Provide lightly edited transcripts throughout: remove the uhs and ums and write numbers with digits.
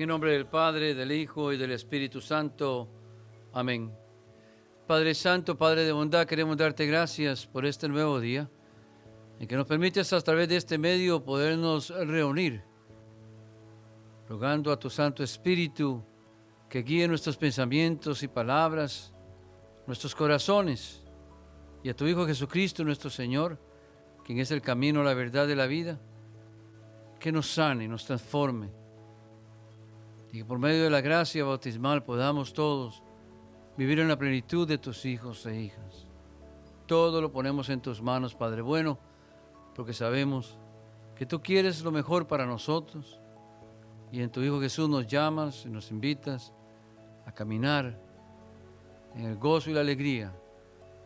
nombre del Padre, del Hijo y del Espíritu Santo. Amén. Padre Santo, Padre de bondad, queremos darte gracias por este nuevo día en que nos permites a través de este medio podernos reunir, rogando a tu Santo Espíritu que guíe nuestros pensamientos y palabras, nuestros corazones, y a tu Hijo Jesucristo, nuestro Señor, quien es el camino, la verdad y la vida, que nos sane, nos transforme, y que por medio de la gracia bautismal podamos todos vivir en la plenitud de tus hijos e hijas. Todo lo ponemos en tus manos, Padre bueno, porque sabemos que tú quieres lo mejor para nosotros, y en tu Hijo Jesús nos llamas y nos invitas a caminar en el gozo y la alegría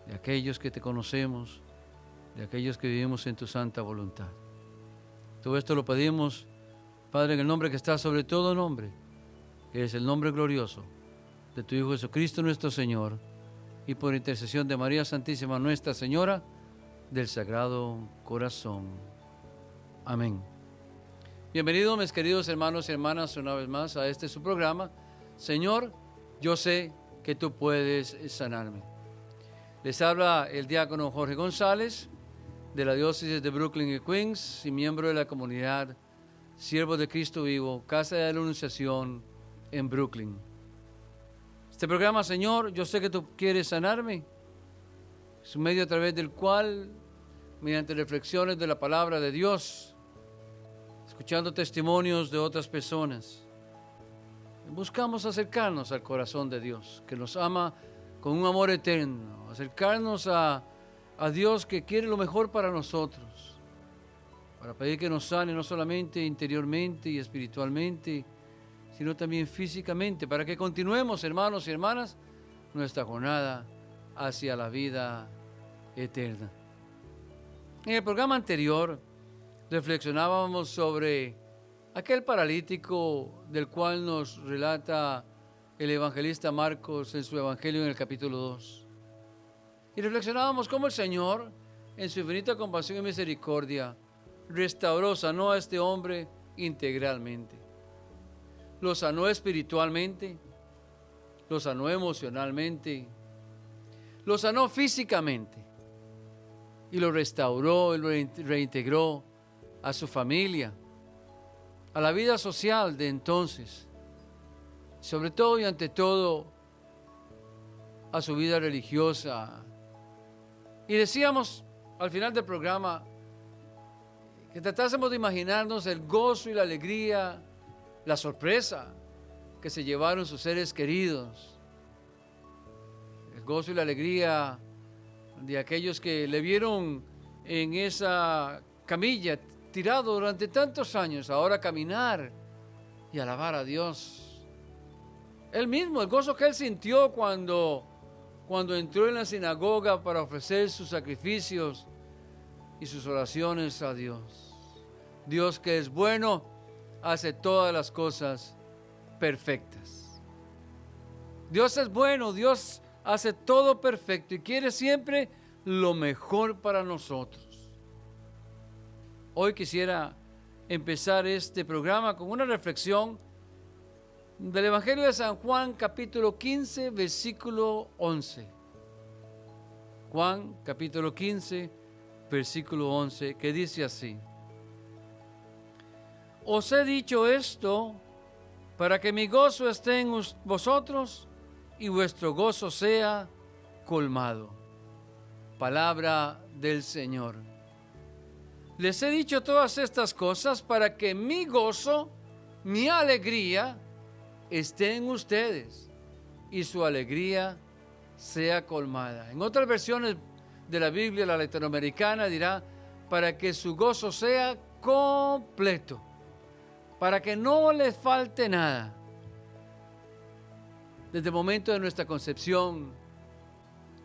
de aquellos que te conocemos, de aquellos que vivimos en tu santa voluntad. Todo esto lo pedimos, Padre, en el nombre que está sobre todo nombre, que es el nombre glorioso de tu Hijo Jesucristo nuestro Señor, y por intercesión de María Santísima, Nuestra Señora, del Sagrado Corazón. Amén. Bienvenidos, mis queridos hermanos y hermanas, una vez más a este su programa. Señor, yo sé que tú puedes sanarme. Les habla el diácono Jorge González, de la diócesis de Brooklyn y Queens, y miembro de la comunidad Siervos de Cristo Vivo, Casa de la Anunciación en Brooklyn. Este programa, Señor, yo sé que tú quieres sanarme. Es un medio a través del cual, mediante reflexiones de la palabra de Dios, escuchando testimonios de otras personas, buscamos acercarnos al corazón de Dios, que nos ama con un amor eterno, acercarnos a Dios que quiere lo mejor para nosotros, para pedir que nos sane no solamente interiormente y espiritualmente, sino también físicamente, para que continuemos, hermanos y hermanas, nuestra jornada hacia la vida eterna. En el programa anterior reflexionábamos sobre aquel paralítico del cual nos relata el evangelista Marcos en su evangelio en el capítulo 2. Y reflexionábamos cómo el Señor, en su infinita compasión y misericordia, restauró, sanó a este hombre integralmente. Lo sanó espiritualmente, lo sanó emocionalmente, lo sanó físicamente y lo restauró y lo reintegró a su familia, a la vida social de entonces, sobre todo y ante todo a su vida religiosa. Y decíamos al final del programa que tratásemos de imaginarnos el gozo y la alegría, la sorpresa que se llevaron sus seres queridos, el gozo y la alegría de aquellos que le vieron en esa camilla tirado durante tantos años, ahora caminar y alabar a Dios. Él mismo, el gozo que él sintió cuando entró en la sinagoga para ofrecer sus sacrificios y sus oraciones a Dios. Dios, que es bueno, hace todas las cosas perfectas. Dios es bueno, Dios hace todo perfecto y quiere siempre lo mejor para nosotros. Hoy quisiera empezar este programa con una reflexión del Evangelio de San Juan, capítulo 15, versículo 11. Juan, capítulo 15, versículo 11, que dice así: Os he dicho esto para que mi gozo esté en vosotros y vuestro gozo sea colmado. Palabra del Señor. Les he dicho todas estas cosas para que mi gozo, mi alegría, esté en ustedes y su alegría sea colmada. En otras versiones de la Biblia, la latinoamericana, dirá para que su gozo sea completo, para que no les falte nada. Desde el momento de nuestra concepción,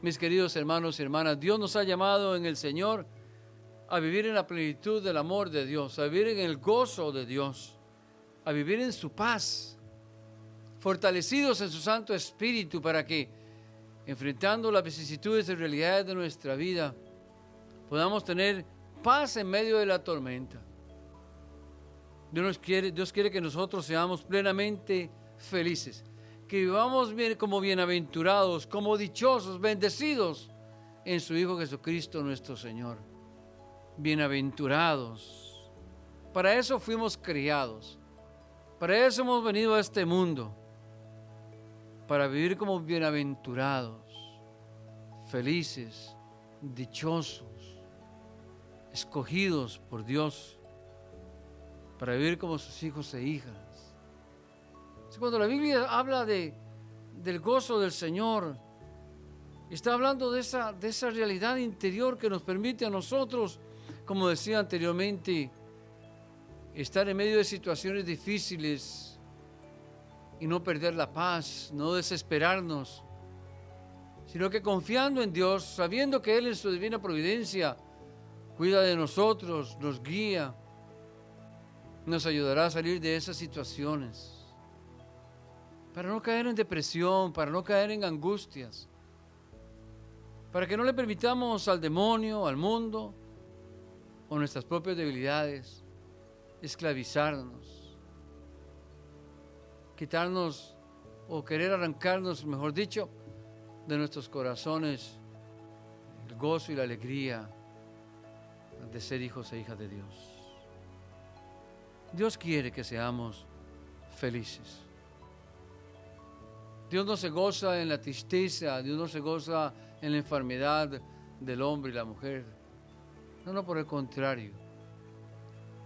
mis queridos hermanos y hermanas, Dios nos ha llamado en el Señor a vivir en la plenitud del amor de Dios, a vivir en el gozo de Dios, a vivir en su paz, fortalecidos en su Santo Espíritu, para que, enfrentando las vicisitudes y realidades de nuestra vida, podamos tener paz en medio de la tormenta. Dios quiere que nosotros seamos plenamente felices, que vivamos bien, como bienaventurados, como dichosos, bendecidos en su Hijo Jesucristo nuestro Señor. Bienaventurados. Para eso fuimos criados. Para eso hemos venido a este mundo. Para vivir como bienaventurados, felices, dichosos, escogidos por Dios, para vivir como sus hijos e hijas. Cuando la Biblia habla del gozo del Señor, está hablando de esa realidad interior que nos permite a nosotros, como decía anteriormente, estar en medio de situaciones difíciles y no perder la paz, no desesperarnos, sino que confiando en Dios, sabiendo que Él en su divina providencia cuida de nosotros, nos guía, nos ayudará a salir de esas situaciones, para no caer en depresión, para no caer en angustias, para que no le permitamos al demonio, al mundo o nuestras propias debilidades esclavizarnos, quitarnos o querer arrancarnos, mejor dicho, de nuestros corazones el gozo y la alegría de ser hijos e hijas de Dios. Dios quiere que seamos felices. Dios no se goza en la tristeza, Dios no se goza en la enfermedad del hombre y la mujer. No, por el contrario.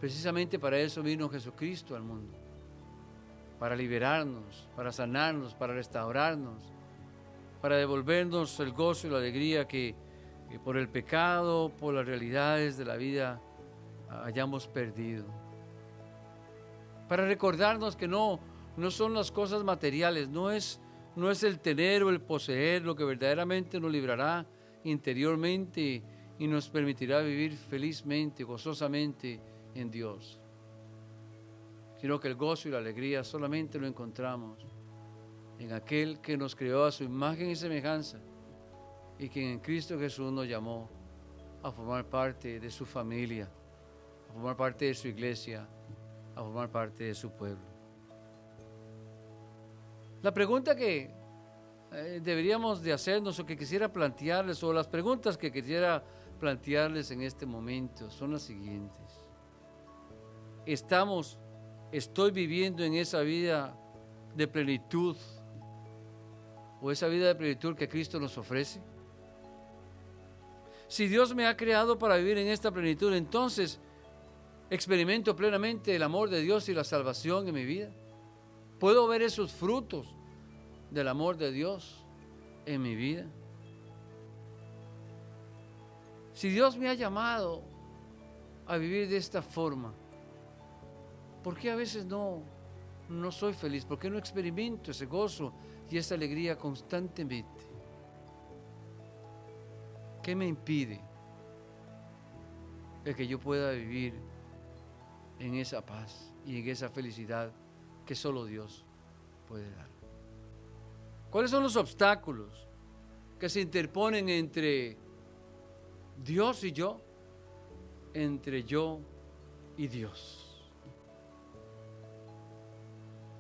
Precisamente para eso vino Jesucristo al mundo. Para liberarnos, para sanarnos, para restaurarnos, para devolvernos el gozo y la alegría que por el pecado, por las realidades de la vida hayamos perdido. Para recordarnos que no son las cosas materiales, no es el tener o el poseer lo que verdaderamente nos librará interiormente y nos permitirá vivir felizmente, gozosamente en Dios, sino que el gozo y la alegría solamente lo encontramos en aquel que nos creó a su imagen y semejanza y que en Cristo Jesús nos llamó a formar parte de su familia, a formar parte de su iglesia, a formar parte de su pueblo. La pregunta que deberíamos de hacernos o que quisiera plantearles, o las preguntas que quisiera plantearles en este momento son las siguientes. ¿Estoy viviendo en esa vida de plenitud o esa vida de plenitud que Cristo nos ofrece? Si Dios me ha creado para vivir en esta plenitud, entonces experimento plenamente el amor de Dios y la salvación en mi vida. ¿Puedo ver esos frutos del amor de Dios en mi vida? Si Dios me ha llamado a vivir de esta forma, ¿por qué a veces no soy feliz? ¿Por qué no experimento ese gozo y esa alegría constantemente? ¿Qué me impide el que yo pueda vivir en esa paz y en esa felicidad que solo Dios puede dar? ¿Cuáles son los obstáculos que se interponen entre Dios y yo, entre yo y Dios?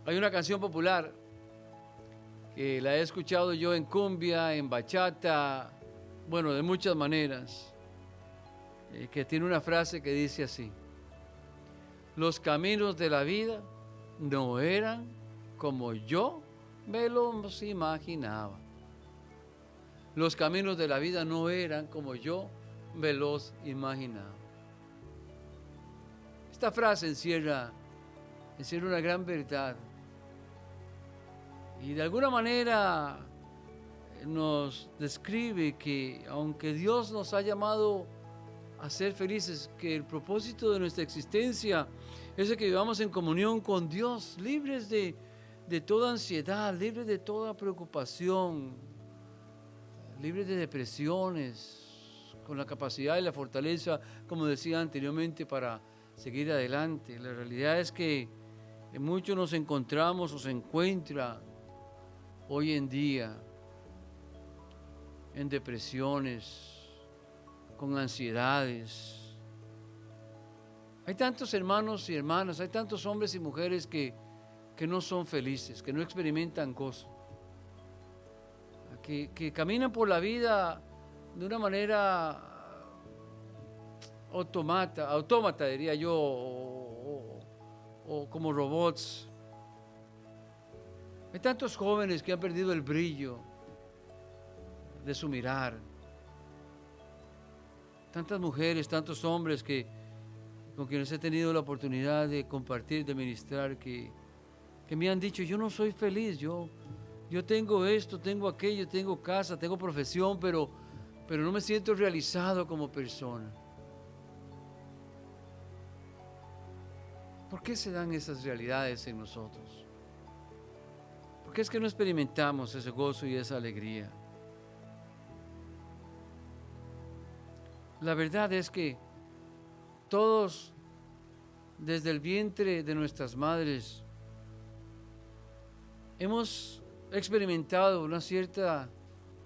Hay una canción popular que la he escuchado yo en cumbia, en bachata, bueno, de muchas maneras, que tiene una frase que dice así: los caminos de la vida no eran como yo me los imaginaba. Los caminos de la vida no eran como yo me los imaginaba. Esta frase encierra una gran verdad y de alguna manera nos describe que aunque Dios nos ha llamado a ser felices, que el propósito de nuestra existencia es el que vivamos en comunión con Dios, libres de toda ansiedad, libres de toda preocupación, libres de depresiones, con la capacidad y la fortaleza, como decía anteriormente, para seguir adelante. La realidad es que muchos nos encontramos o se encuentra hoy en día en depresiones, con ansiedades, Hay tantos hermanos y hermanas, hay tantos hombres y mujeres que no son felices, que no experimentan gozo, que caminan por la vida de una manera autómata diría yo, o como robots. Hay tantos jóvenes que han perdido el brillo de su mirar. Tantas mujeres, tantos hombres con quienes he tenido la oportunidad de compartir, de ministrar, que me han dicho, yo no soy feliz, yo tengo esto, tengo aquello, tengo casa, tengo profesión, pero no me siento realizado como persona. ¿Por qué se dan esas realidades en nosotros? ¿Por qué es que no experimentamos ese gozo y esa alegría? La verdad es que todos, desde el vientre de nuestras madres, hemos experimentado una cierta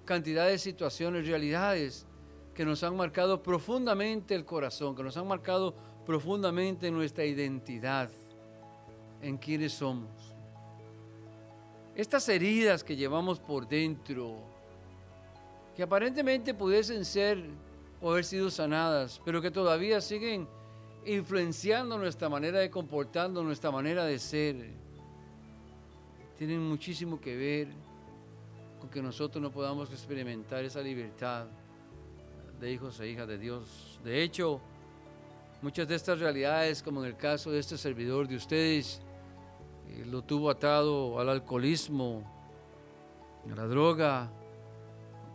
cantidad de situaciones, realidades que nos han marcado profundamente el corazón, que nos han marcado profundamente nuestra identidad, en quienes somos. Estas heridas que llevamos por dentro, que aparentemente pudiesen ser o haber sido sanadas, pero que todavía siguen influenciando nuestra manera de comportarnos, nuestra manera de ser, tienen muchísimo que ver con que nosotros no podamos experimentar esa libertad de hijos e hijas de Dios. De hecho, muchas de estas realidades, como en el caso de este servidor de ustedes, lo tuvo atado al alcoholismo, a la droga,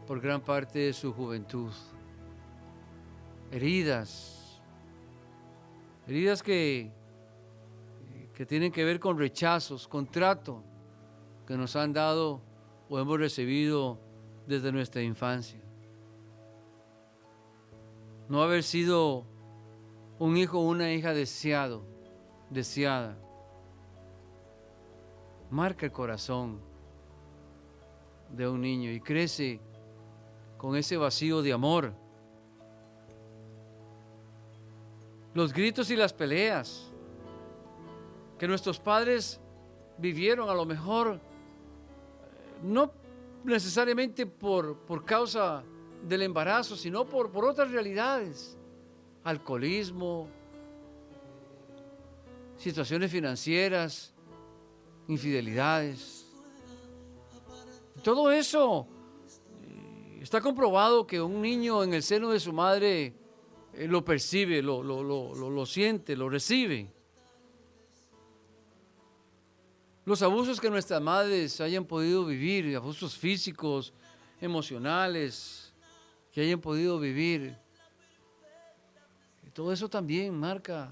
por gran parte de su juventud. Heridas que tienen que ver con rechazos, con trato que nos han dado o hemos recibido desde nuestra infancia. No haber sido un hijo o una hija deseada, marca el corazón de un niño y crece con ese vacío de amor. Los gritos y las peleas que nuestros padres vivieron, a lo mejor no necesariamente por causa del embarazo, sino por otras realidades, alcoholismo, situaciones financieras, infidelidades. Todo eso está comprobado que un niño en el seno de su madre lo percibe, lo siente, lo recibe. Los abusos que nuestras madres hayan podido vivir, abusos físicos, emocionales, que hayan podido vivir, todo eso también marca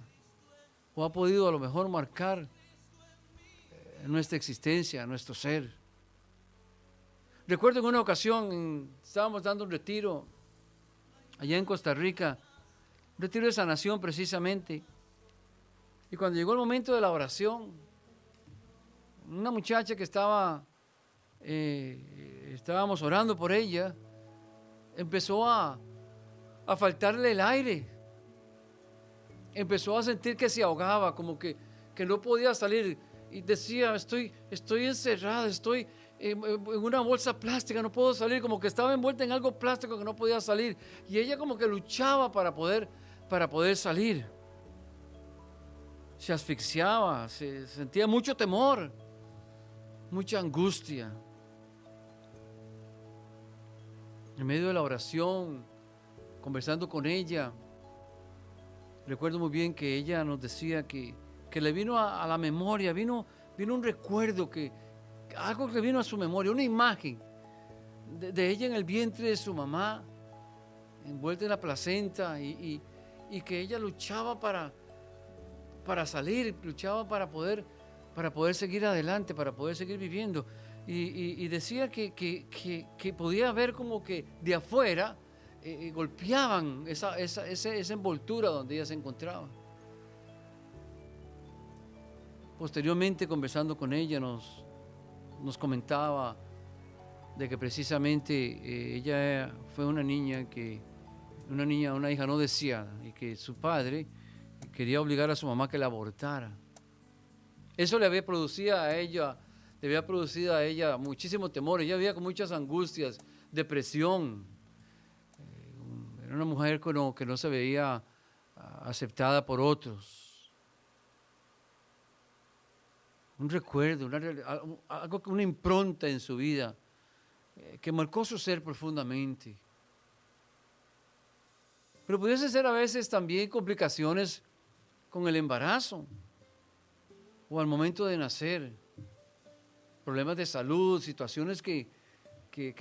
o ha podido a lo mejor marcar nuestra existencia, nuestro ser. Recuerdo en una ocasión, estábamos dando un retiro allá en Costa Rica, un retiro de sanación precisamente, y cuando llegó el momento de la oración, una muchacha que estábamos orando por ella, empezó a faltarle el aire, empezó a sentir que se ahogaba, como que no podía salir, y decía, estoy encerrada, estoy en una bolsa plástica, no puedo salir, como que estaba envuelta en algo plástico que no podía salir, y ella como que luchaba para poder salir. Se asfixiaba, se sentía mucho temor, mucha angustia. En medio de la oración, conversando con ella, recuerdo muy bien que ella nos decía que le vino a la memoria, vino un recuerdo, algo que le vino a su memoria, una imagen de ella en el vientre de su mamá, envuelta en la placenta, y que ella luchaba para salir, luchaba para poder seguir adelante, para poder seguir viviendo. Y decía que podía ver como que de afuera golpeaban esa envoltura donde ella se encontraba. Posteriormente, conversando con ella, nos comentaba de que precisamente ella fue una hija no deseada, y que su padre quería obligar a su mamá que la abortara. Eso le había producido a ella muchísimo temor. Ella vivía con muchas angustias, depresión. Era una mujer que no se veía aceptada por otros. Un recuerdo, una impronta en su vida que marcó su ser profundamente. Pero pudiese ser a veces también complicaciones con el embarazo o al momento de nacer. Problemas de salud, situaciones que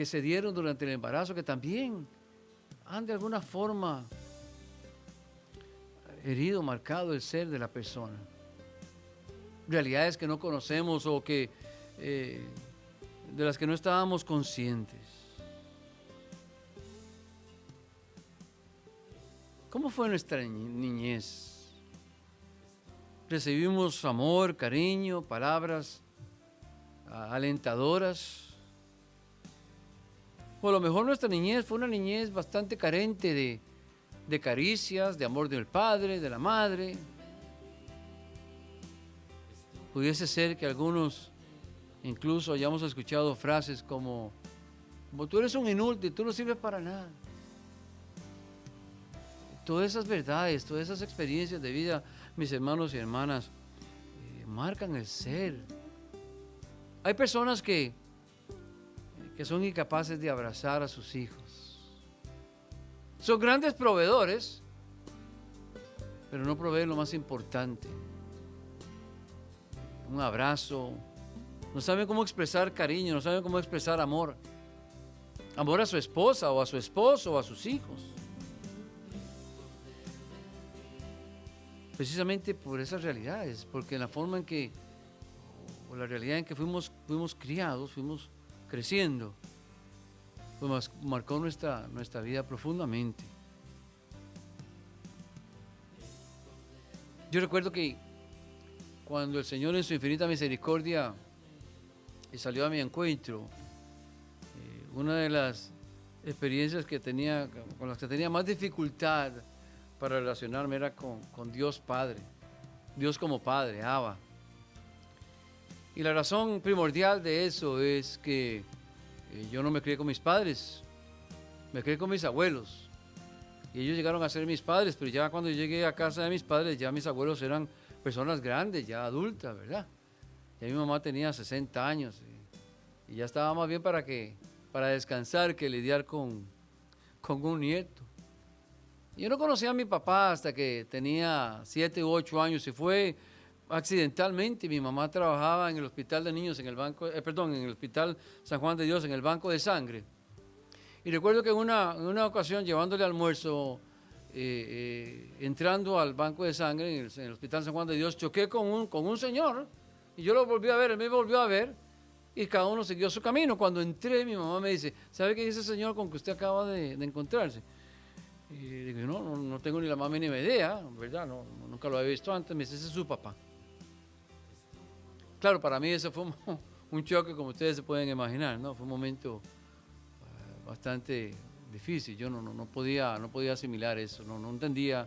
se dieron durante el embarazo que también han de alguna forma herido, marcado el ser de la persona. Realidades que no conocemos o de las que no estábamos conscientes. ¿Cómo fue nuestra niñez? ¿Recibimos amor, cariño, palabras alentadoras? O a lo mejor nuestra niñez fue una niñez bastante carente de caricias, de amor del padre, de la madre. Pudiese ser que algunos incluso hayamos escuchado frases como tú eres un inútil, tú no sirves para nada. Todas esas verdades, todas esas experiencias de vida, mis hermanos y hermanas, marcan el ser. Hay personas que son incapaces de abrazar a sus hijos. Son grandes proveedores, pero no proveen lo más importante. Un abrazo. No saben cómo expresar cariño, no saben cómo expresar amor. Amor a su esposa o a su esposo o a sus hijos. Precisamente por esas realidades, porque en la forma en que, o la realidad en que fuimos criados, fuimos creciendo, pues marcó nuestra vida profundamente. Yo recuerdo que cuando el Señor en su infinita misericordia salió a mi encuentro, una de las experiencias con las que tenía más dificultad para relacionarme era con Dios Padre, Dios como Padre, Abba. Y la razón primordial de eso es que yo no me crié con mis padres, me crié con mis abuelos. Y ellos llegaron a ser mis padres, pero ya cuando llegué a casa de mis padres, ya mis abuelos eran personas grandes, ya adultas, ¿verdad? Ya mi mamá tenía 60 años y ya estaba más bien para descansar que lidiar con un nieto. Yo no conocía a mi papá hasta que tenía 7 u 8 años y fue accidentalmente. Mi mamá trabajaba en el hospital de niños, en el hospital San Juan de Dios, en el banco de sangre. Y recuerdo que en una ocasión, llevándole almuerzo, entrando al banco de sangre en el hospital San Juan de Dios, choqué con un señor y yo lo volví a ver, él me volvió a ver y cada uno siguió su camino. Cuando entré, mi mamá me dice, ¿sabe quién es ese señor con que usted acaba de encontrarse? Y digo, no tengo ni la más mínima idea, ¿verdad? Nunca lo había visto antes. Me dice, ese es su papá. Claro, para mí eso fue un choque, como ustedes se pueden imaginar, ¿no? Fue un momento bastante difícil. Yo no podía asimilar eso, no entendía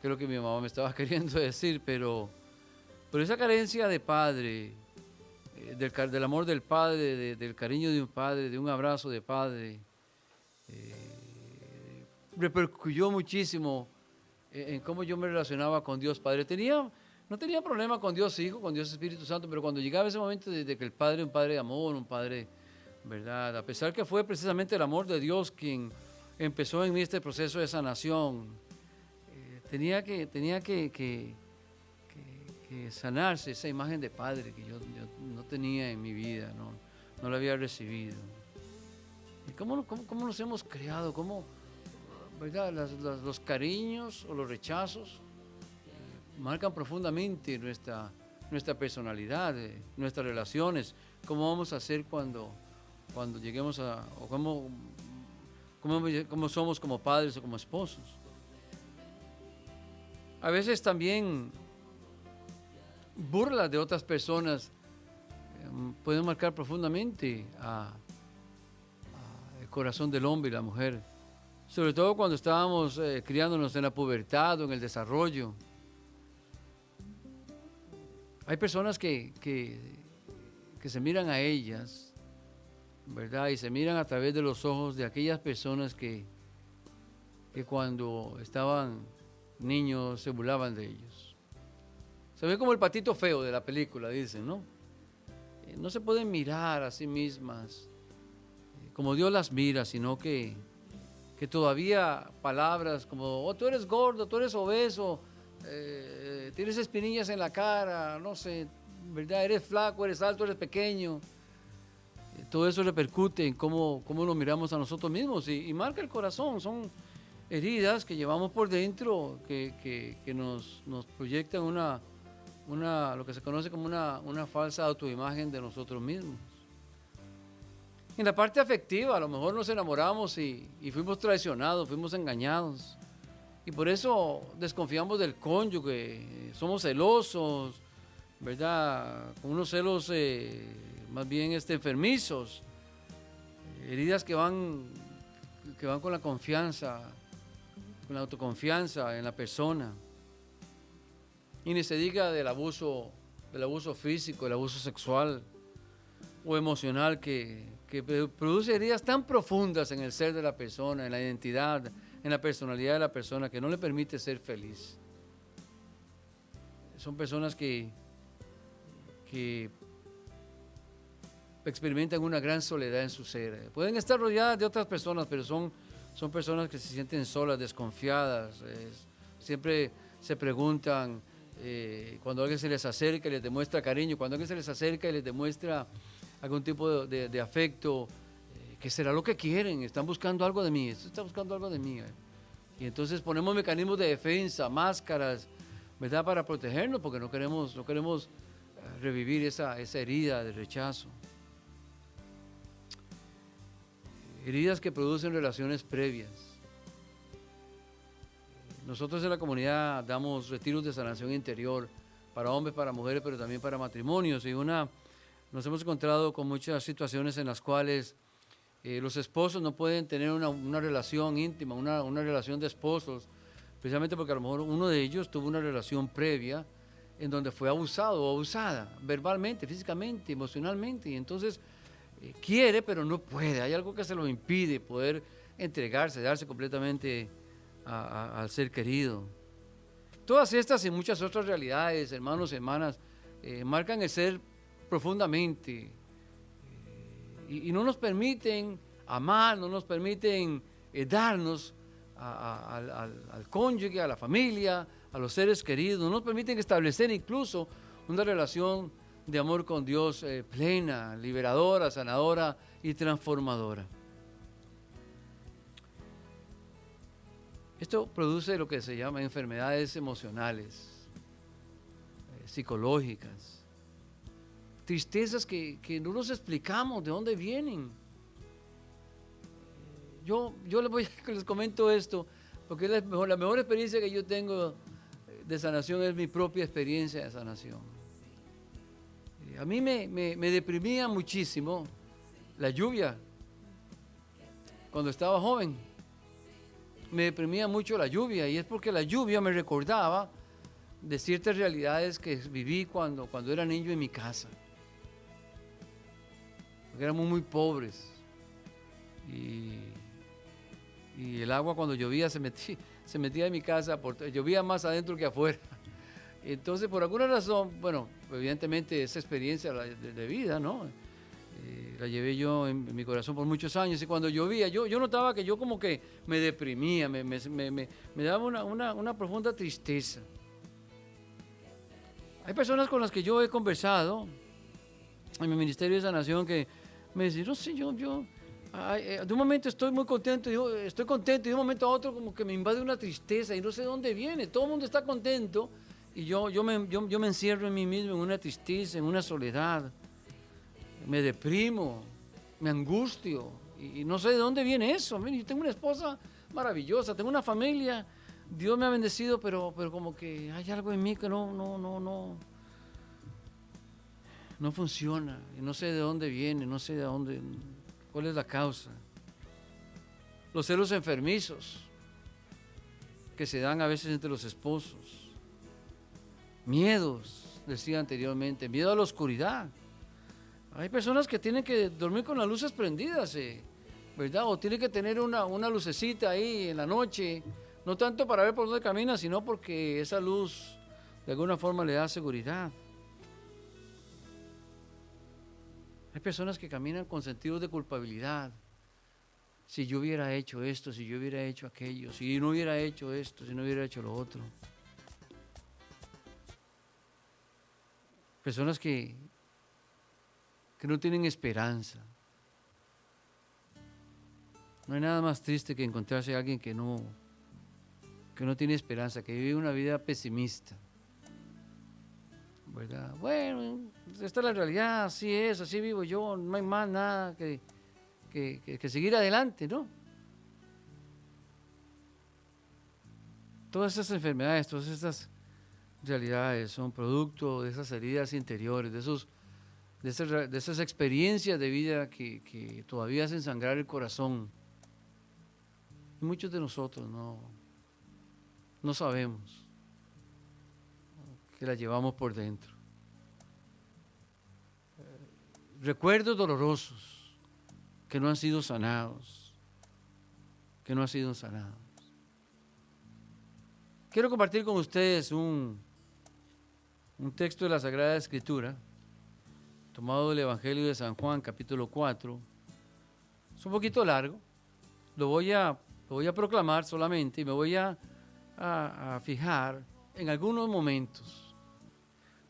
qué es lo que mi mamá me estaba queriendo decir, pero esa carencia de padre, del amor del padre, del cariño de un padre, de un abrazo de padre, repercutió muchísimo en cómo yo me relacionaba con Dios Padre. No tenía problema con Dios Hijo, con Dios Espíritu Santo, pero cuando llegaba ese momento de que el Padre, un Padre de amor, un Padre, ¿verdad? A pesar que fue precisamente el amor de Dios quien empezó en mí este proceso de sanación, tenía que sanarse esa imagen de Padre que yo no tenía en mi vida, no la había recibido. ¿Y cómo nos hemos creado? ¿Cómo, verdad? Los cariños o los rechazos marcan profundamente nuestra personalidad, nuestras relaciones, cómo vamos a hacer cuando lleguemos o cómo somos como padres o como esposos. A veces también burlas de otras personas pueden marcar profundamente el corazón del hombre y la mujer, sobre todo cuando estábamos criándonos en la pubertad o en el desarrollo. Hay personas que se miran a ellas, ¿verdad? Y se miran a través de los ojos de aquellas personas que cuando estaban niños se burlaban de ellos. Se ve como el patito feo de la película, dicen, ¿no? No se pueden mirar a sí mismas como Dios las mira, sino que todavía palabras como, oh, tú eres gordo, tú eres obeso, tienes espinillas en la cara, no sé, ¿verdad? Eres flaco, eres alto, eres pequeño. Todo eso repercute en cómo nos miramos a nosotros mismos y marca el corazón. Son heridas que llevamos por dentro que nos proyectan lo que se conoce como una falsa autoimagen de nosotros mismos. En la parte afectiva, a lo mejor nos enamoramos y fuimos traicionados, fuimos engañados. Y por eso desconfiamos del cónyuge, somos celosos, ¿verdad? Con unos celos más bien enfermizos, heridas que van con la confianza, con la autoconfianza en la persona. Y ni se diga del abuso físico, el abuso sexual o emocional que produce heridas tan profundas en el ser de la persona, en la identidad, en la personalidad de la persona, que no le permite ser feliz. Son personas que experimentan una gran soledad en su ser. Pueden estar rodeadas de otras personas, pero son personas que se sienten solas, desconfiadas. Siempre se preguntan, cuando alguien se les acerca y les demuestra cariño, cuando alguien se les acerca y les demuestra algún tipo de afecto, ¿qué será lo que quieren? Están buscando algo de mí, esto está buscando algo de mí. Y entonces ponemos mecanismos de defensa, máscaras, ¿verdad? Para protegernos, porque no queremos revivir esa herida de rechazo. Heridas que producen relaciones previas. Nosotros en la comunidad damos retiros de sanación interior para hombres, para mujeres, pero también para matrimonios. Y nos hemos encontrado con muchas situaciones en las cuales los esposos no pueden tener una relación íntima, una relación de esposos, precisamente porque a lo mejor uno de ellos tuvo una relación previa en donde fue abusado o abusada, verbalmente, físicamente, emocionalmente, y entonces quiere pero no puede, hay algo que se lo impide poder entregarse, darse completamente al ser querido. Todas estas y muchas otras realidades, hermanos y hermanas, marcan el ser profundamente y no nos permiten amar, no nos permiten darnos al cónyuge, a la familia, a los seres queridos, no nos permiten establecer incluso una relación de amor con Dios plena, liberadora, sanadora y transformadora. Esto produce lo que se llama enfermedades emocionales, psicológicas, tristezas que no nos explicamos de dónde vienen. Yo les comento esto porque es la mejor experiencia que yo tengo de sanación es mi propia experiencia de sanación. A mí me deprimía muchísimo la lluvia cuando estaba joven. Me deprimía mucho la lluvia y es porque la lluvia me recordaba de ciertas realidades que viví cuando era niño en mi casa. Porque éramos muy pobres y el agua cuando llovía se metía en mi casa, llovía más adentro que afuera. Entonces, por alguna razón, bueno, evidentemente esa experiencia de vida, ¿no? La llevé yo en mi corazón por muchos años y cuando llovía, yo notaba que yo como que me deprimía, me daba una profunda tristeza. Hay personas con las que yo he conversado en mi ministerio de sanación que me dicen, no sé, de un momento estoy muy contento, estoy contento y de un momento a otro como que me invade una tristeza y no sé de dónde viene. Todo el mundo está contento y yo me encierro en mí mismo en una tristeza, en una soledad. Me deprimo, me angustio y no sé de dónde viene eso. Yo tengo una esposa maravillosa, tengo una familia, Dios me ha bendecido, pero como que hay algo en mí que no funciona y no sé de dónde viene, no sé cuál es la causa. Los celos enfermizos que se dan a veces entre los esposos, miedos decía anteriormente, miedo a la oscuridad. Hay personas que tienen que dormir con las luces prendidas, ¿verdad? O tienen que tener una lucecita ahí en la noche, no tanto para ver por dónde camina, sino porque esa luz de alguna forma le da seguridad. Hay personas que caminan con sentidos de culpabilidad. Si yo hubiera hecho esto, si yo hubiera hecho aquello, si no hubiera hecho esto, si no hubiera hecho lo otro. Personas que no tienen esperanza. No hay nada más triste que encontrarse a alguien que no tiene esperanza, que vive una vida pesimista, ¿verdad? Bueno, esta es la realidad, así es, así vivo yo, no hay más nada que seguir adelante, ¿no? Todas estas enfermedades, todas estas realidades son producto de esas heridas interiores, de esas experiencias de vida que todavía hacen sangrar el corazón. Y muchos de nosotros no sabemos que la llevamos por dentro. Recuerdos dolorosos que no han sido sanados, Quiero compartir con ustedes un texto de la Sagrada Escritura, tomado del Evangelio de San Juan, capítulo 4. Es un poquito largo, lo voy a proclamar solamente y me voy a fijar en algunos momentos.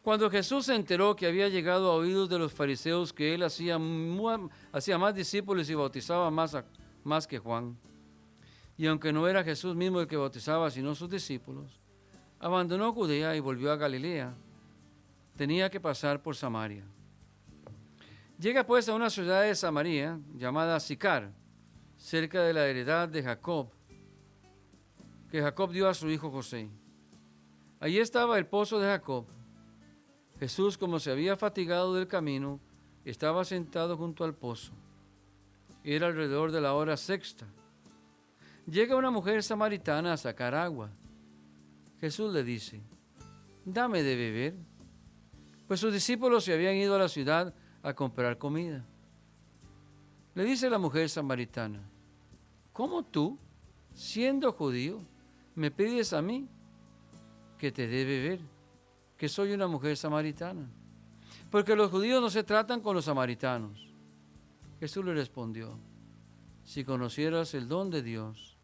Cuando Jesús se enteró que había llegado a oídos de los fariseos que él hacía más discípulos y bautizaba más que Juan, y aunque no era Jesús mismo el que bautizaba, sino sus discípulos, abandonó Judea y volvió a Galilea. Tenía que pasar por Samaria. Llega pues a una ciudad de Samaria llamada Sicar, cerca de la heredad de Jacob, que Jacob dio a su hijo José. Allí estaba el pozo de Jacob. Jesús, como se había fatigado del camino, estaba sentado junto al pozo. Era alrededor de la hora sexta. Llega una mujer samaritana a sacar agua. Jesús le dice, dame de beber, pues sus discípulos se habían ido a la ciudad a comprar comida. Le dice la mujer samaritana, ¿cómo tú, siendo judío, me pides a mí que te dé beber, que soy una mujer samaritana? Porque los judíos no se tratan con los samaritanos. Jesús le respondió, si conocieras el don de Dios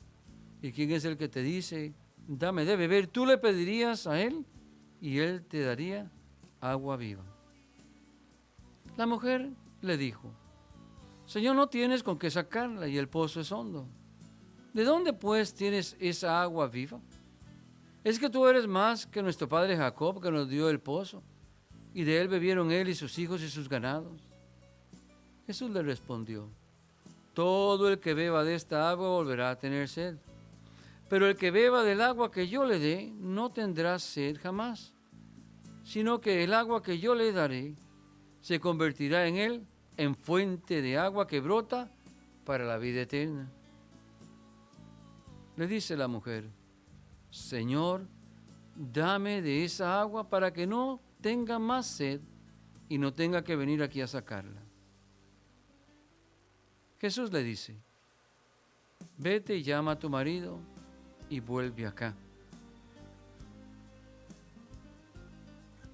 y quién es el que te dice, dame de beber, tú le pedirías a él y él te daría agua viva. La mujer le dijo, Señor, no tienes con qué sacarla y el pozo es hondo. ¿De dónde pues tienes esa agua viva? ¿Es que tú eres más que nuestro padre Jacob, que nos dio el pozo, y de él bebieron él y sus hijos y sus ganados? Jesús le respondió, todo el que beba de esta agua volverá a tener sed, pero el que beba del agua que yo le dé no tendrá sed jamás, sino que el agua que yo le daré se convertirá en él en fuente de agua que brota para la vida eterna. Le dice la mujer, Señor, dame de esa agua para que no tenga más sed y no tenga que venir aquí a sacarla. Jesús le dice, vete y llama a tu marido y vuelve acá.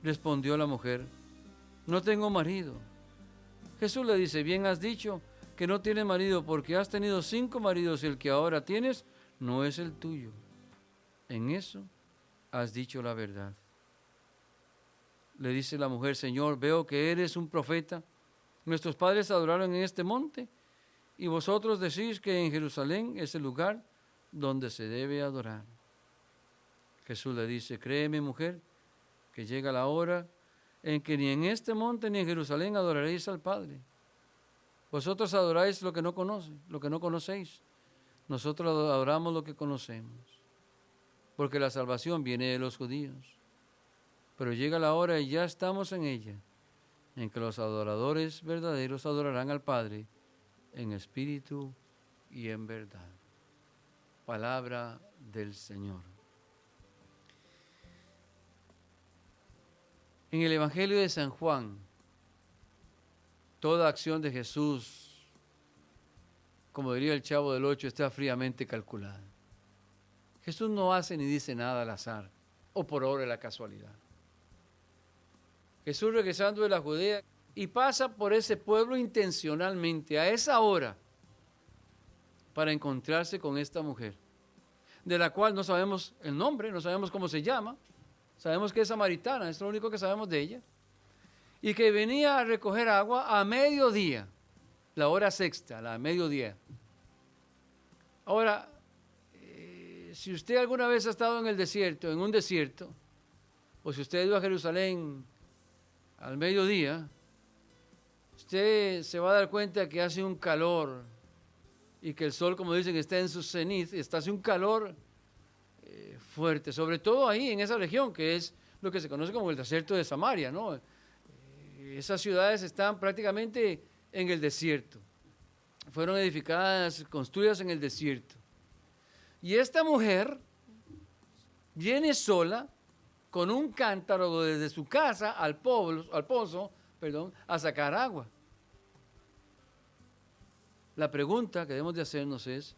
Respondió la mujer, no tengo marido. Jesús le dice, bien has dicho que no tienes marido, porque has tenido 5 maridos y el que ahora tienes no es el tuyo. En eso has dicho la verdad. Le dice la mujer, Señor, veo que eres un profeta. Nuestros padres adoraron en este monte y vosotros decís que en Jerusalén es el lugar donde se debe adorar. Jesús le dice, créeme, mujer, que llega la hora en que ni en este monte ni en Jerusalén adoraréis al Padre. Vosotros adoráis lo que no conocéis. Nosotros adoramos lo que conocemos, porque la salvación viene de los judíos. Pero llega la hora y ya estamos en ella, en que los adoradores verdaderos adorarán al Padre en espíritu y en verdad. Palabra del Señor. En el Evangelio de San Juan, toda acción de Jesús, como diría el Chavo del Ocho, está fríamente calculada. Jesús no hace ni dice nada al azar o por obra de la casualidad. Jesús, regresando de la Judea, y pasa por ese pueblo intencionalmente a esa hora para encontrarse con esta mujer, de la cual no sabemos el nombre, no sabemos cómo se llama, sabemos que es samaritana, es lo único que sabemos de ella, y que venía a recoger agua a mediodía, la hora sexta, la mediodía. Ahora, si usted alguna vez ha estado en el desierto, en un desierto, o si usted ha ido a Jerusalén al mediodía, usted se va a dar cuenta que hace un calor y que el sol, como dicen, está en su cenit, hace un calor fuerte, sobre todo ahí en esa región, que es lo que se conoce como el desierto de Samaria, ¿no? Esas ciudades están prácticamente en el desierto, fueron edificadas, construidas en el desierto. Y esta mujer viene sola con un cántaro desde su casa al pozo, a sacar agua. La pregunta que debemos de hacernos es,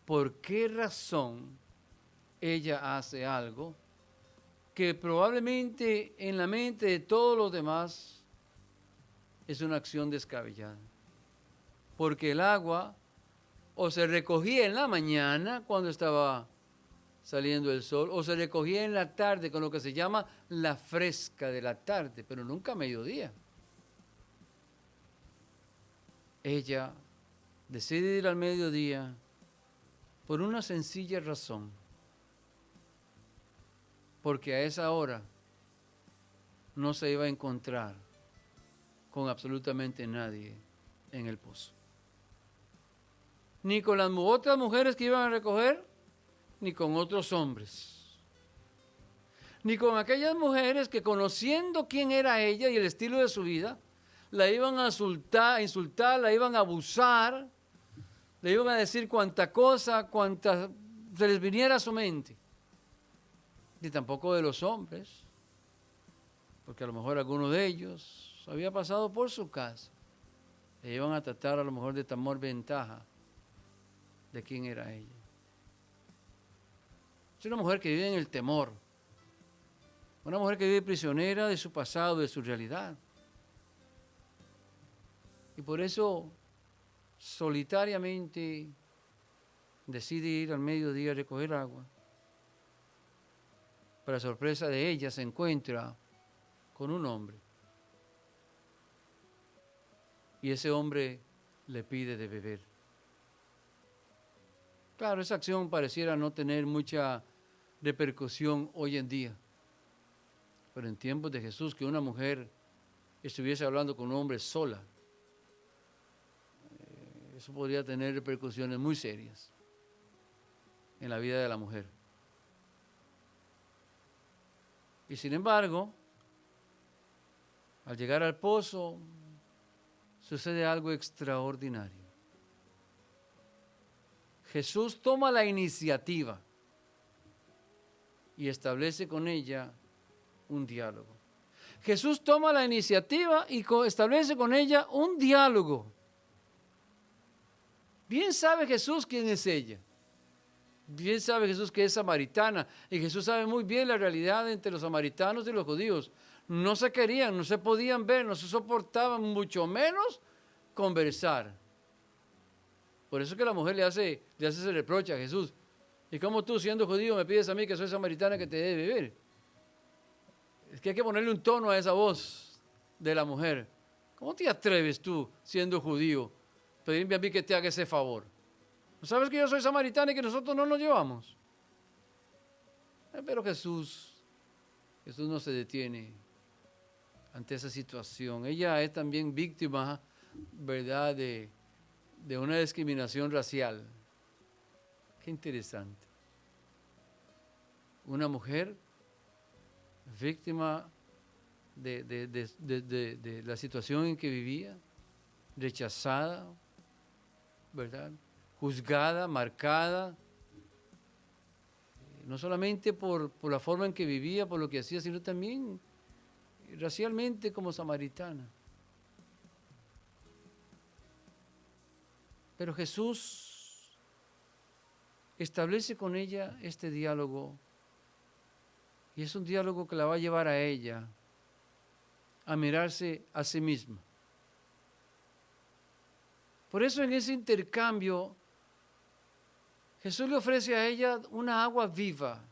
¿por qué razón ella hace algo que probablemente en la mente de todos los demás es una acción descabellada? Porque el agua o se recogía en la mañana cuando estaba saliendo el sol, o se recogía en la tarde con lo que se llama la fresca de la tarde, pero nunca a mediodía. Ella decide ir al mediodía por una sencilla razón, porque a esa hora no se iba a encontrar con absolutamente nadie en el pozo. Ni con las otras mujeres que iban a recoger, ni con otros hombres. Ni con aquellas mujeres que, conociendo quién era ella y el estilo de su vida, la iban a insultar, la iban a abusar, le iban a decir cuánta cosa, cuánta se les viniera a su mente. Ni tampoco de los hombres, porque a lo mejor alguno de ellos había pasado por su casa. Le iban a tratar a lo mejor de tomar ventaja de quién era ella. Es una mujer que vive en el temor, una mujer que vive prisionera de su pasado, de su realidad. Y por eso solitariamente decide ir al mediodía a recoger agua. Para sorpresa de ella se encuentra con un hombre. Y ese hombre le pide de beber. Claro, esa acción pareciera no tener mucha repercusión hoy en día. Pero en tiempos de Jesús, que una mujer estuviese hablando con un hombre sola, eso podría tener repercusiones muy serias en la vida de la mujer. Y sin embargo, al llegar al pozo, sucede algo extraordinario. Jesús toma la iniciativa y establece con ella un diálogo. Jesús toma la iniciativa y establece con ella un diálogo. Bien sabe Jesús quién es ella. Bien sabe Jesús que es samaritana. Y Jesús sabe muy bien la realidad entre los samaritanos y los judíos. No se querían, no se podían ver, no se soportaban, mucho menos conversar. Por eso que la mujer le hace ese reproche a Jesús. ¿Y cómo tú, siendo judío, me pides a mí, que soy samaritana, que te dé de beber? Es que hay que ponerle un tono a esa voz de la mujer. ¿Cómo te atreves tú, siendo judío, pedirme a mí que te haga ese favor? ¿No sabes que yo soy samaritana y que nosotros no nos llevamos? Pero Jesús no se detiene ante esa situación. Ella es también víctima, ¿verdad?, de una discriminación racial. Qué interesante. Una mujer víctima de la situación en que vivía, rechazada, ¿verdad?, juzgada, marcada, no solamente por la forma en que vivía, por lo que hacía, sino también racialmente como samaritana. Pero Jesús establece con ella este diálogo, y es un diálogo que la va a llevar a ella a mirarse a sí misma. Por eso en ese intercambio, Jesús le ofrece a ella una agua viva.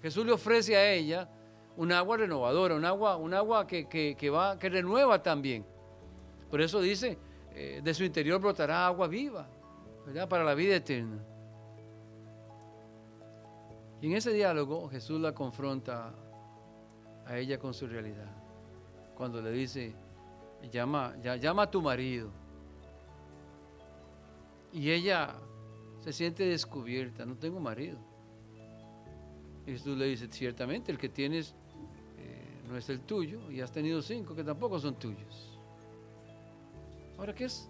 Jesús le ofrece a ella una agua renovadora, un agua que renueva también. Por eso dice, de su interior brotará agua viva, ¿verdad? Para la vida eterna. Y en ese diálogo Jesús la confronta a ella con su realidad. Cuando le dice, llama a tu marido. Y ella se siente descubierta, no tengo marido. Y Jesús le dice, ciertamente el que tienes no es el tuyo, y has tenido 5 que tampoco son tuyos. Ahora, ¿qué es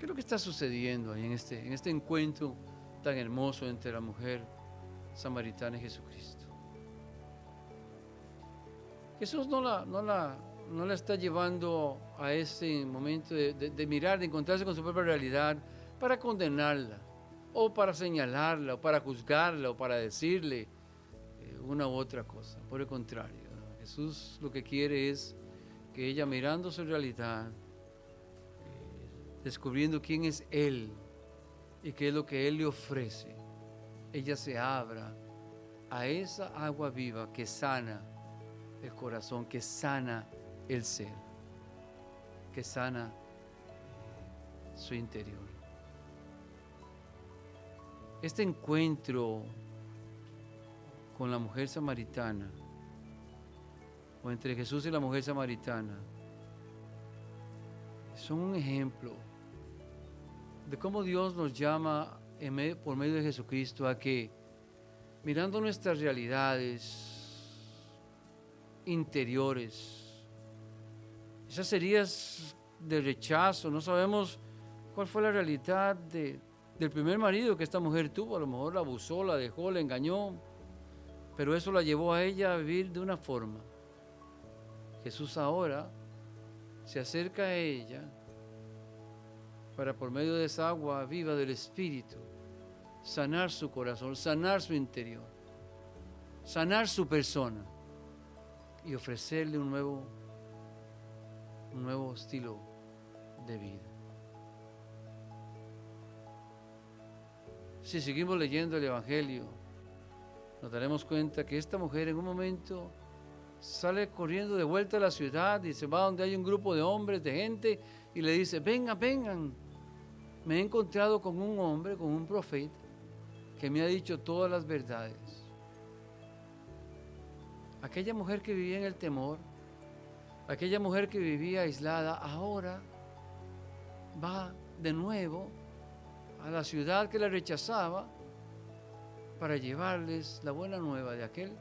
lo que está sucediendo ahí en este encuentro tan hermoso entre la mujer samaritana y Jesucristo? Jesús no la está llevando a ese momento de mirar, de encontrarse con su propia realidad para condenarla, o para señalarla, o para juzgarla, o para decirle una u otra cosa. Por el contrario, Jesús lo que quiere es que ella, mirando su realidad, descubriendo quién es Él y qué es lo que Él le ofrece, ella se abra a esa agua viva que sana el corazón, que sana el ser, que sana su interior. Este encuentro con la mujer samaritana, o entre Jesús y la mujer samaritana, son un ejemplo de cómo Dios nos llama por medio de Jesucristo a que, mirando nuestras realidades interiores, esas heridas de rechazo, no sabemos cuál fue la realidad del primer marido que esta mujer tuvo. A lo mejor la abusó, la dejó, la engañó, pero eso la llevó a ella a vivir de una forma. Jesús ahora se acerca a ella para, por medio de esa agua viva del Espíritu, sanar su corazón, sanar su interior, sanar su persona y ofrecerle un nuevo estilo de vida. Si seguimos leyendo el Evangelio, nos daremos cuenta que esta mujer en un momento sale corriendo de vuelta a la ciudad y se va donde hay un grupo de hombres, de gente, y le dice, vengan, me he encontrado con un hombre, con un profeta, que me ha dicho todas las verdades. Aquella mujer que vivía en el temor, aquella mujer que vivía aislada, ahora va de nuevo a la ciudad que la rechazaba para llevarles la buena nueva de aquel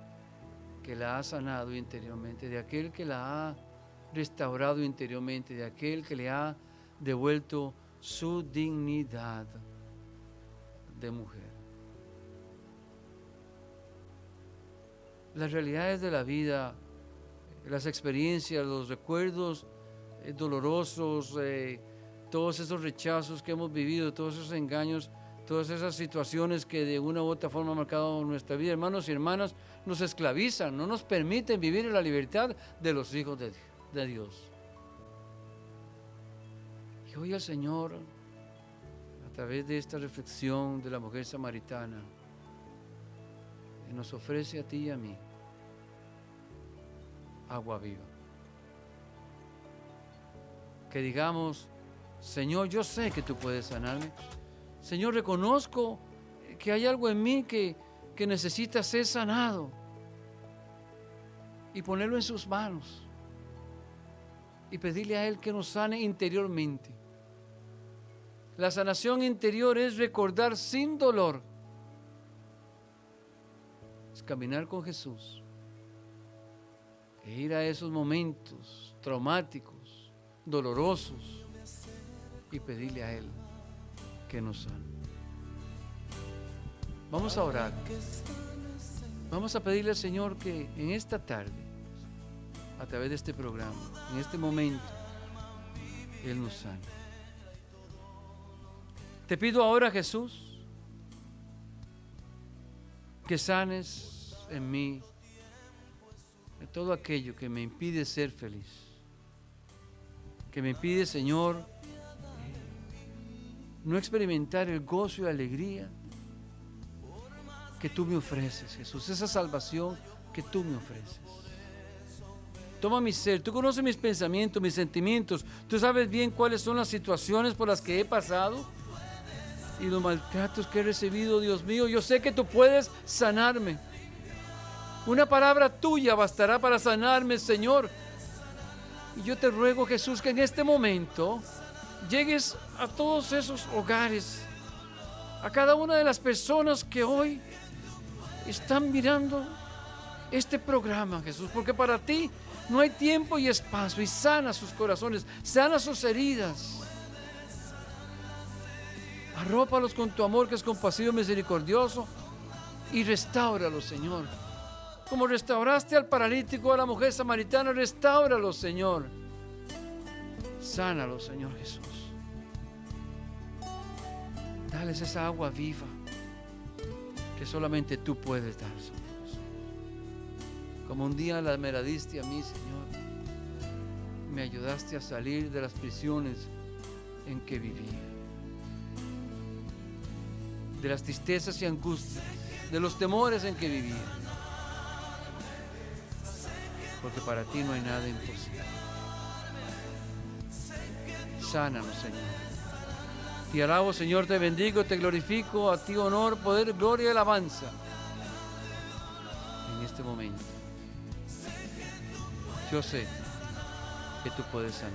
que la ha sanado interiormente, de aquel que la ha restaurado interiormente, de aquel que le ha devuelto su dignidad de mujer. Las realidades de la vida, las experiencias, los recuerdos dolorosos, todos esos rechazos que hemos vivido, todos esos engaños, todas esas situaciones que de una u otra forma han marcado nuestra vida, hermanos y hermanas, nos esclavizan, no nos permiten vivir en la libertad de los hijos de Dios. Y hoy el Señor, a través de esta reflexión de la mujer samaritana, nos ofrece a ti y a mí agua viva. Que digamos, Señor, yo sé que tú puedes sanarme. Señor, reconozco que hay algo en mí que necesita ser sanado, y ponerlo en sus manos y pedirle a Él que nos sane interiormente. La sanación interior es recordar sin dolor, es caminar con Jesús e ir a esos momentos traumáticos, dolorosos, y pedirle a Él que nos sane. Vamos a orar. Vamos a pedirle al Señor que en esta tarde a través de este programa, en este momento, Él nos sana. Te pido ahora, Jesús, que sanes en mí de todo aquello que me impide ser feliz, que me impide, Señor, no experimentar el gozo y la alegría que tú me ofreces, Jesús, esa salvación que tú me ofreces. Toma mi ser, tú conoces mis pensamientos, mis sentimientos, tú sabes bien cuáles son las situaciones por las que he pasado y los maltratos que he recibido, Dios mío. Yo sé que tú puedes sanarme. Una palabra tuya bastará para sanarme, Señor. Y yo te ruego, Jesús, que en este momento llegues a todos esos hogares, a cada una de las personas que hoy están mirando este programa, Jesús, porque para ti no hay tiempo y espacio, y sana sus corazones, sana sus heridas. Arrópalos con tu amor que es compasivo y misericordioso y restáuralos, Señor. Como restauraste al paralítico, a la mujer samaritana, restáuralos, Señor. Sánalos, Señor Jesús. Dales esa agua viva que solamente tú puedes dar, Señor Jesús. Como un día me la diste a mí, Señor, me ayudaste a salir de las prisiones en que vivía, de las tristezas y angustias, de los temores en que vivía, porque para ti no hay nada imposible. Sánanos, Señor. Te alabo, Señor, te bendigo, te glorifico, a ti honor, poder, gloria y alabanza en este momento. Yo sé que tú puedes sanar.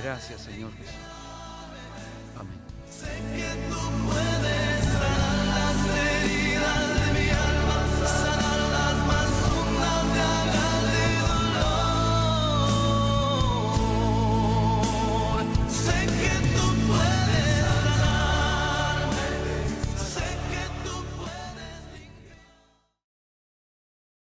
Gracias, Señor Jesús. Amén.